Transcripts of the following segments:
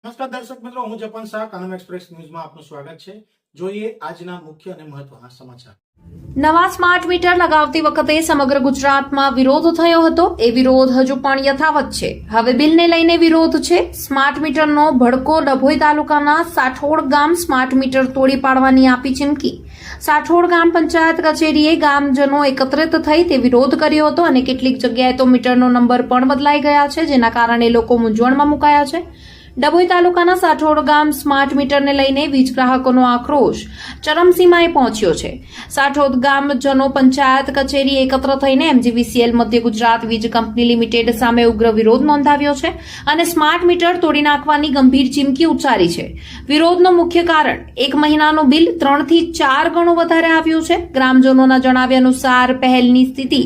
નમસ્કાર દર્શક મિત્રો, હું જપન શાહ, કાનમ એક્સપ્રેસ ન્યૂઝમાં આપનું સ્વાગત છે। જોઈએ આજના મુખ્ય અને મહત્વના સમાચાર। નવા સ્માર્ટ મીટર લગાવતી વખતે સમગ્ર ગુજરાતમાં વિરોધ થયો હતો। એ વિરોધ હજુ પણ યથાવત છે। હવે બિલને લઈને વિરોધ છે। સ્માર્ટ મીટરનો ભડકો ડભોઈ તાલુકાના સાઠોડ ગામ સ્માર્ટ મીટર તોડી પાડવાની આપી ચીમકી। સાઠોડ ગામ પંચાયત કચેરીએ ગામજનો એકત્રિત થઈ તે વિરોધ કર્યો હતો અને કેટલીક જગ્યાએ તો મીટરનો નંબર પણ બદલાઈ ગયા છે, જેના કારણે લોકો મૂંઝવણમાં મુકાયા છે। ડભોઈ તાલુકાના સાઠોડ ગામ સ્માર્ટ મીટરને લઈને વીજ ગ્રાહકોનો આક્રોશ ચરમસીમાએ પહોંચ્યો છે। સાઠોડ ગામજનો પંચાયત કચેરી એકત્ર થઈને MGVCL મધ્ય ગુજરાત વીજ કંપની લિમિટેડ સામે ઉગ્ર વિરોધ નોંધાવ્યો છે અને સ્માર્ટ મીટર તોડી નાખવાની ગંભીર ચીમકી ઉચ્ચારી છે। વિરોધનું મુખ્ય કારણ 1 મહિનાનું બિલ 3 થી 4 ગણું વધારે આવ્યું છે। ગ્રામજનોના જણાવ્યા અનુસાર પહેલની સ્થિતિ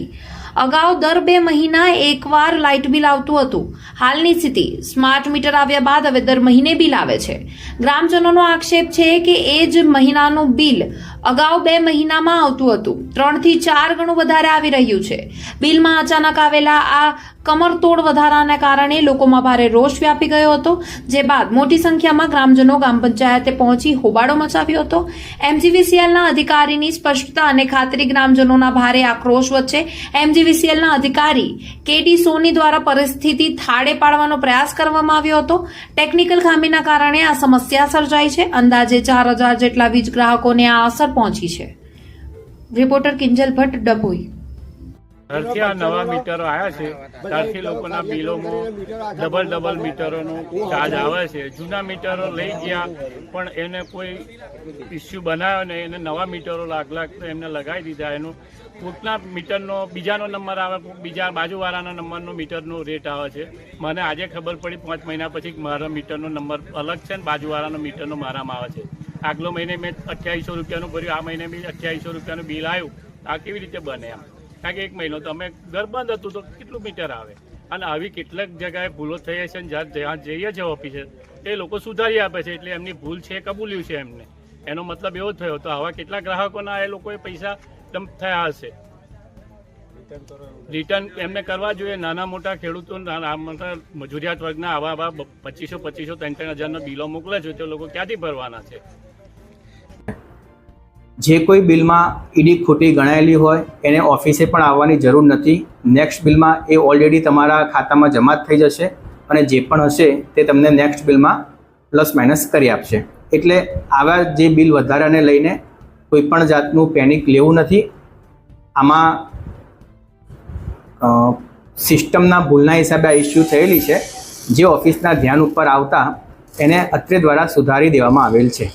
અગાઉ દર 2 મહિના એકવાર લાઇટ બિલ આવતું હતું। હાલની સ્થિતિ સ્માર્ટ મીટર આવ્યા બાદ હવે દર મહિને બિલ આવે છે। ગ્રામજનોનો આક્ષેપ છે કે એ જ મહિનાનું બિલ અગાઉ 2 મહિનામાં આવતું હતું, 3 થી 4 ગણું વધારે આવી રહ્યું છે। બિલમાં અચાનક આવેલા આ કમરતોડ વધારાના કારણે લોકોમાં ભારે રોષ વ્યાપી ગયો હતો, જે બાદ મોટી સંખ્યામાં ગ્રામજનો ગ્રામ પંચાયતે પહોંચી હોબાળો મચાવ્યો હતો। MGVCLના અધિકારીની સ્પષ્ટતા અને ખાતરી ગ્રામજનોના ભારે આક્રોશ વચ્ચે MGVCLના અધિકારી KD સોની દ્વારા પરિસ્થિતિ થાળે પાડવાનો પ્રયાસ કરવામાં આવ્યો હતો। ટેકનિકલ ખામીના કારણે આ સમસ્યા સર્જાઈ છે। અંદાજે 4000 જેટલા વીજ ગ્રાહકોને આ અસર પહોંચી છે। રિપોર્ટર કિંજલ ભટ્ટ, ડભોઈ। ત્યારથી આ નવા મીટરો આવ્યા છે ત્યારથી લોકોના બિલોમાં ડબલ મીટરોનો ચાર્જ આવે છે। જૂના મીટરો લઈ ગયા પણ એને કોઈ ઇસ્યુ બનાવ્યો ને એને નવા મીટરો લાખ એમને લગાવી દીધા। એનું કોઈકના મીટરનો બીજાનો નંબર આવે, બીજા બાજુવાળાના નંબરનો મીટરનો રેટ આવે છે। મને આજે ખબર પડી 5 મહિના પછી મારા મીટરનો નંબર અલગ છે ને બાજુવાળાનો મીટરનો મારામાં આવે છે। આગલો મહિને મેં 2800 રૂપિયાનું ભર્યું, આ મહિને બી 2800 રૂપિયાનું બિલ આવ્યું। આ કેવી રીતે બને એમ? કારણ કે 1 મહિનો તો અમે ઘર બંધ હતું તો કેટલું મીટર આવે? અને આવી કેટલાક જગ્યાએ ભૂલો થઈ છે ને જ્યાં જઈએ છીએ ઓફિસે એ લોકો સુધારી આપે છે, એટલે એમની ભૂલ છે કબૂલ્યું છે એમને। એનો મતલબ એવો થયો તો આવા કેટલા ગ્રાહકોના એ લોકોએ પૈસા ડમ્પ થયા હશે। રિટર્ન એમને કરવા જોઈએ। નાના મોટા ખેડૂતો મજૂરિયાત વર્ગના આવા 2500 3,000 બિલો મોકલે છે તો લોકો ક્યાંથી ભરવાના છે? જે કોઈ બિલમાં ઈડી ખોટી ગણાયેલી હોય એને ઓફિસે પણ આવવાની જરૂર નથી। નેક્સ્ટ બિલમાં એ ઓલરેડી તમારા ખાતામાં જમા થઈ જશે અને જે પણ હશે તે તમને નેક્સ્ટ બિલમાં પ્લસ માઇનસ કરી આપશે। એટલે આવા જે બિલ વધારાને લઈને કોઈ પણ જાતનું પેનિક લેવું નથી। આમાં સિસ્ટમના ભૂલના હિસાબે આ ઇસ્યુ થયેલી છે, જે ઓફિસના ધ્યાન ઉપર આવતા એને અત્રે દ્વારા સુધારી દેવામાં આવેલ છે।